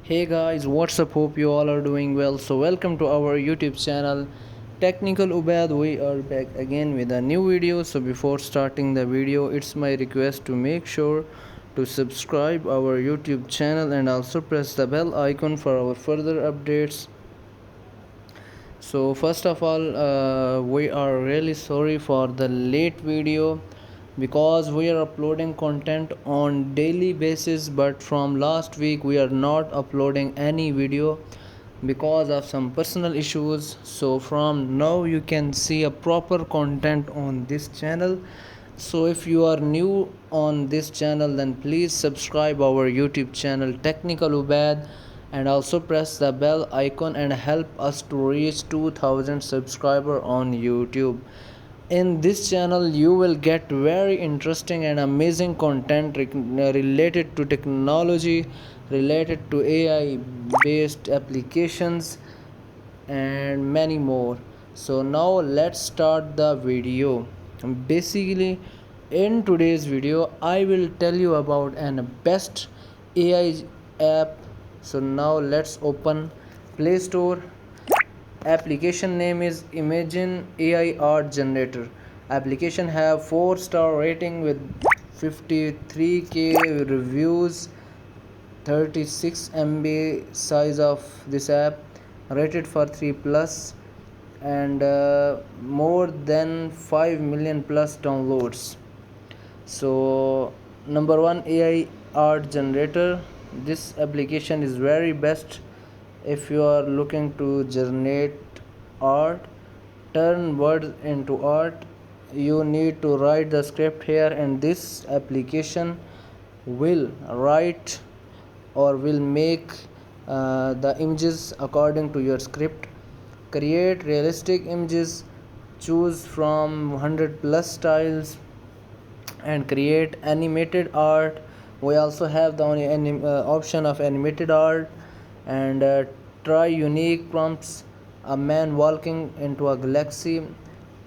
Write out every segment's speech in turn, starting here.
Hey guys, what's up? Hope you all are doing well. So, welcome to our YouTube channel Technical Ubad. We are back again with a new video. So, before starting the video, it's my request to make sure to subscribe our YouTube channel and also press the bell icon for our further updates. So, first of all, we are really sorry for the late video because we are uploading content on daily basis, but from last week we are not uploading any video because of some personal issues. So from now you can see a proper content on this channel. So if you are new on this channel, then please subscribe our YouTube channel Technical Ubad and also press the bell icon and help us to reach 2000 subscriber on YouTube. In this channel you will get very interesting and amazing content related to technology, related to AI based applications and many more. So now let's start the video. Basically, in today's video I will tell you about an best AI app. So now let's open Play Store. Application name is Imagine AI Art Generator. Application have 4-star rating with 53k reviews, 36 MB size of this app, rated for 3 plus, and more than 5 million plus downloads. So number one, AI art generator. This application is very best if you are looking to generate art, turn words into art. You need to write the script here, and this application will write or will make the images according to your script. Create realistic images, choose from 100 plus styles, and create animated art. We also have the option of animated art, and try unique prompts. A man walking into a galaxy.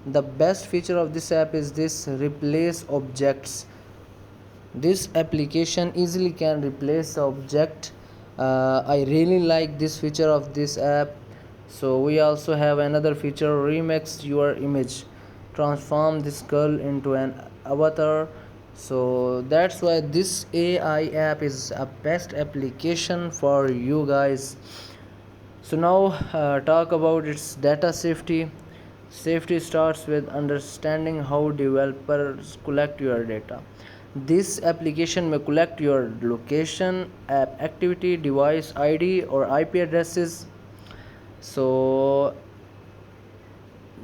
The best feature of this app is this: replace objects. This application easily can replace the object. I really like this feature of this app. So we also have another feature: remix your image, transform this girl into an avatar. So that's why this AI app is a best application for you guys. So now talk about its data safety. Safety starts with understanding how developers collect your data. This application may collect your location, app activity, device ID, or IP addresses. So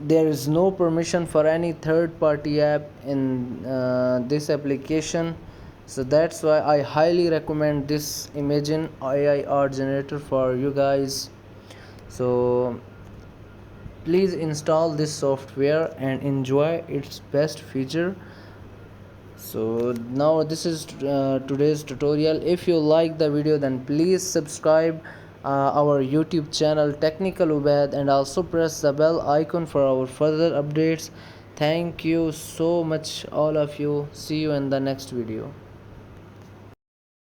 there is no permission for any third party app in this application. So that's why I highly recommend this Imagine AI art generator for you guys. So please install this software and enjoy its best feature. So now this is today's tutorial. If you like the video, then please subscribe our YouTube channel Technical Ubad and also press the bell icon for our further updates. Thank you so much all of you. See you in the next video.